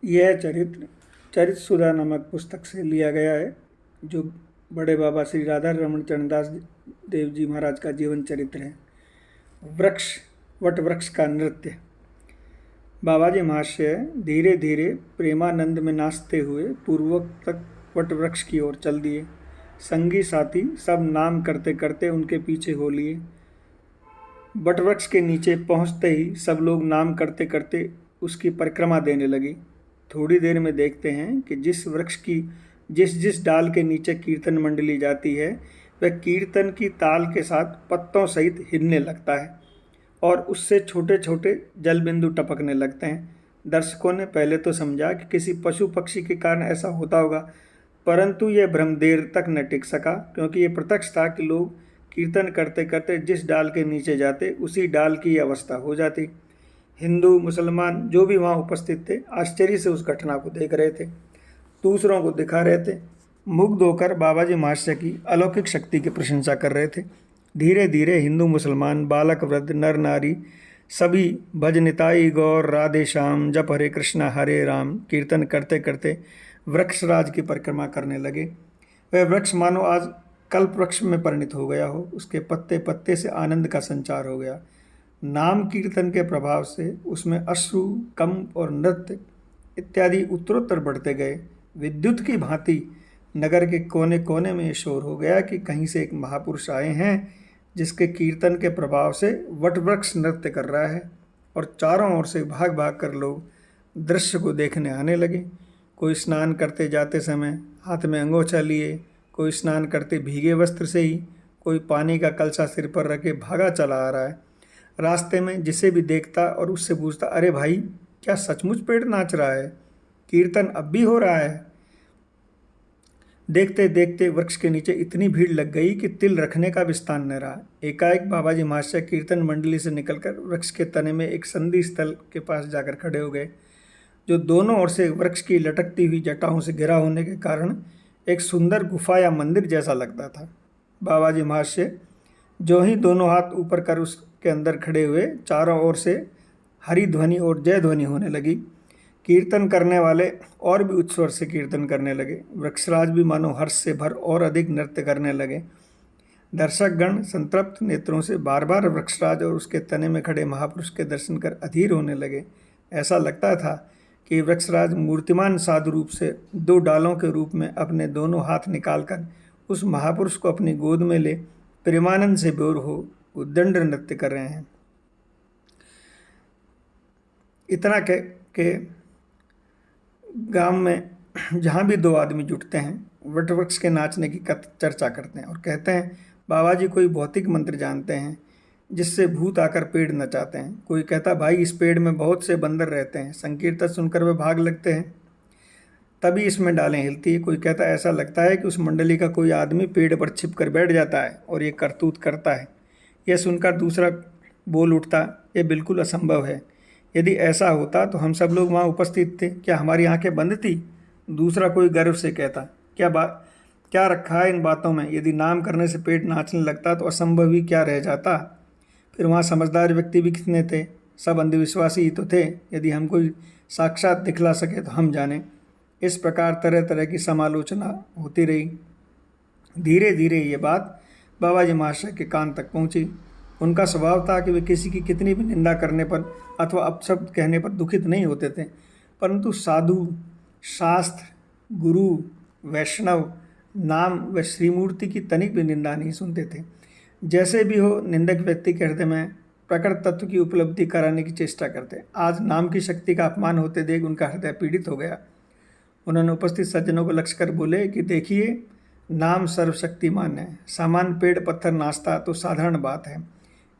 यह चरित्र चरित सुधा नामक पुस्तक से लिया गया है, जो बड़े बाबा श्री राधा रमण चरणदास देव जी महाराज का जीवन चरित्र है। वृक्ष, वट वृक्ष का नृत्य। बाबा जी महाशय धीरे धीरे प्रेमानंद में नाचते हुए पूर्वक तक वट वृक्ष की ओर चल दिए। संगी साथी सब नाम करते करते उनके पीछे हो लिए। वट वृक्ष के नीचे पहुंचते ही सब लोग नाम करते करते उसकी परिक्रमा देने लगे। थोड़ी देर में देखते हैं कि जिस वृक्ष की जिस जिस डाल के नीचे कीर्तन मंडली जाती है, वह कीर्तन की ताल के साथ पत्तों सहित हिलने लगता है और उससे छोटे छोटे जल बिंदु टपकने लगते हैं। दर्शकों ने पहले तो समझा कि किसी पशु पक्षी के कारण ऐसा होता होगा, परंतु यह भ्रम देर तक न टिक सका, क्योंकि ये प्रत्यक्ष था कि लोग कीर्तन करते करते जिस डाल के नीचे जाते उसी डाल की अवस्था हो जाती। हिंदू मुसलमान जो भी वहाँ उपस्थित थे आश्चर्य से उस घटना को देख रहे थे, दूसरों को दिखा रहे थे। मुग्ध होकर बाबा जी महाशय की अलौकिक शक्ति की प्रशंसा कर रहे थे। धीरे धीरे हिंदू मुसलमान, बालक वृद्ध, नर नारी सभी भज निताई गौर राधे श्याम, जप हरे कृष्णा हरे राम कीर्तन करते करते वृक्षराज की परिक्रमा करने लगे। वह वृक्ष मानो आज कल्प वृक्ष में परिणित हो गया हो। उसके पत्ते पत्ते से आनंद का संचार हो गया। नाम कीर्तन के प्रभाव से उसमें अश्रु, कंप और नृत्य इत्यादि उत्तरोत्तर बढ़ते गए। विद्युत की भांति नगर के कोने कोने में ये शोर हो गया कि कहीं से एक महापुरुष आए हैं, जिसके कीर्तन के प्रभाव से वटवृक्ष नृत्य कर रहा है। और चारों ओर से भाग भाग कर लोग दृश्य को देखने आने लगे। कोई स्नान करते जाते समय हाथ में अंगोछा लिए, कोई स्नान करते भीगे वस्त्र से ही, कोई पानी का कलशा सिर पर रखे भागा चला आ रहा है। रास्ते में जिसे भी देखता और उससे पूछता, अरे भाई, क्या सचमुच पेड़ नाच रहा है? कीर्तन अब भी हो रहा है? देखते देखते वृक्ष के नीचे इतनी भीड़ लग गई कि तिल रखने का भी स्थान न रहा। एकाएक बाबा जी महाशय कीर्तन मंडली से निकलकर वृक्ष के तने में एक संधि स्थल के पास जाकर खड़े हो गए, जो दोनों ओर से वृक्ष की लटकती हुई जटाओं से घिरा होने के कारण एक सुंदर गुफा या मंदिर जैसा लगता था। बाबा जी महाशय जो ही दोनों हाथ ऊपर कर उसके अंदर खड़े हुए, चारों ओर से हरि ध्वनि और जय ध्वनि होने लगी। कीर्तन करने वाले और भी उच्च स्वर से कीर्तन करने लगे। वृक्षराज भी मानो हर्ष से भर और अधिक नृत्य करने लगे। दर्शकगण संतृप्त नेत्रों से बार बार वृक्षराज और उसके तने में खड़े महापुरुष के दर्शन कर अधीर होने लगे। ऐसा लगता था कि वृक्षराज मूर्तिमान साधु रूप से दो डालों के रूप में अपने दोनों हाथ निकालकर उस महापुरुष को अपनी गोद में ले प्रेमानंद से बोर हो उद्दंड नृत्य कर रहे हैं। इतना कह के गांव में जहाँ भी दो आदमी जुटते हैं वटवृक्ष के नाचने की चर्चा करते हैं और कहते हैं, बाबा जी कोई भौतिक मंत्र जानते हैं जिससे भूत आकर पेड़ नचाते हैं। कोई कहता, भाई इस पेड़ में बहुत से बंदर रहते हैं, संकीर्तन सुनकर वे भाग लगते हैं, तभी इसमें डालें हिलती है। कोई कहता, ऐसा लगता है कि उस मंडली का कोई आदमी पेड़ पर छिप कर बैठ जाता है और ये करतूत करता है। यह सुनकर दूसरा बोल उठता, ये बिल्कुल असंभव है। यदि ऐसा होता तो हम सब लोग वहाँ उपस्थित थे, क्या हमारी आंखें बंद थी? दूसरा कोई गर्व से कहता, क्या रखा है इन बातों में? यदि नाम करने से पेट नाचने लगता तो असंभव ही क्या रह जाता? फिर वहाँ समझदार व्यक्ति भी कितने थे? सब अंधविश्वासी ही तो थे। यदि हम कोई साक्षात दिखला सके तो हम जाने। इस प्रकार तरह तरह की समालोचना होती रही। धीरे धीरे ये बात बाबा जी महाशय के कान तक पहुँची। उनका स्वभाव था कि वे किसी की कितनी भी निंदा करने पर अथवा अपशब्द कहने पर दुखित नहीं होते थे, परंतु साधु, शास्त्र, गुरु, वैष्णव, नाम व श्रीमूर्ति की तनिक भी निंदा नहीं सुनते थे। जैसे भी हो, निंदक व्यक्ति के हृदय में प्रकट तत्व की उपलब्धि कराने की चेष्टा करते। आज नाम की शक्ति का अपमान होते देख उनका हृदय पीड़ित हो गया। उन्होंने उपस्थित सज्जनों को लक्ष्य कर बोले कि देखिए, नाम सर्वशक्तिमान है। सामान्य पेड़ पत्थर नाचता तो साधारण बात है।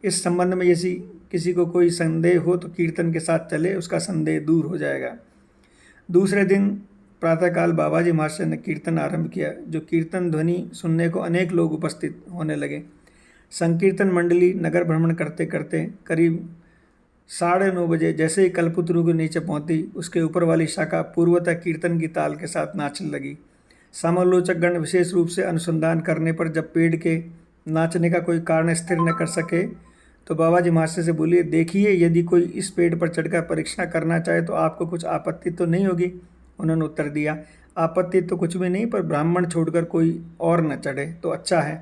इस संबंध में यदि किसी को कोई संदेह हो तो कीर्तन के साथ चले, उसका संदेह दूर हो जाएगा। दूसरे दिन प्रातःकाल बाबा जी महाशय ने कीर्तन आरंभ किया, जो कीर्तन ध्वनि सुनने को अनेक लोग उपस्थित होने लगे। संकीर्तन मंडली नगर भ्रमण करते करते करीब 9:30 बजे जैसे ही कल्पतरु के नीचे पहुंची, उसके ऊपर वाली शाखा पूर्वतः कीर्तन की ताल के साथ नाचने लगी। समालोचकगण विशेष रूप से अनुसंधान करने पर जब पेड़ के नाचने का कोई कारण स्थिर न कर सके तो बाबा जी महाशय से बोलिए, देखिए यदि कोई इस पेड़ पर चढ़कर परीक्षा करना चाहे तो आपको कुछ आपत्ति तो नहीं होगी। उन्होंने उत्तर दिया, आपत्ति तो कुछ भी नहीं, पर ब्राह्मण छोड़कर कोई और न चढ़े तो अच्छा है।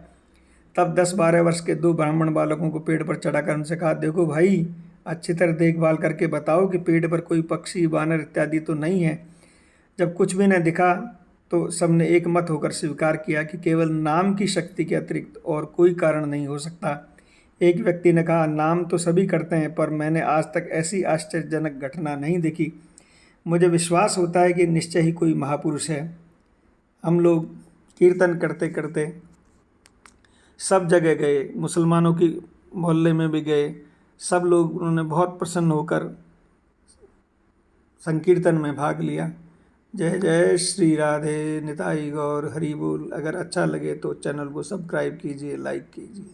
तब 10-12 वर्ष के 2 ब्राह्मण बालकों को पेड़ पर चढ़ाकर उनसे कहा, देखो भाई, अच्छी तरह देखभाल करके बताओ कि पेड़ पर कोई पक्षी, बानर इत्यादि तो नहीं है। जब कुछ भी न दिखा तो सबने एक मत होकर स्वीकार किया कि केवल नाम की शक्ति के अतिरिक्त और कोई कारण नहीं हो सकता। एक व्यक्ति ने कहा, नाम तो सभी करते हैं, पर मैंने आज तक ऐसी आश्चर्यजनक घटना नहीं देखी। मुझे विश्वास होता है कि निश्चय ही कोई महापुरुष है। हम लोग कीर्तन करते करते सब जगह गए, मुसलमानों की मोहल्ले में भी गए, सब लोग, उन्होंने बहुत प्रसन्न होकर संकीर्तन में भाग लिया। जय जय श्री राधे, निताई गौर, हरि बोल। अगर अच्छा लगे तो चैनल को सब्सक्राइब कीजिए, लाइक कीजिए।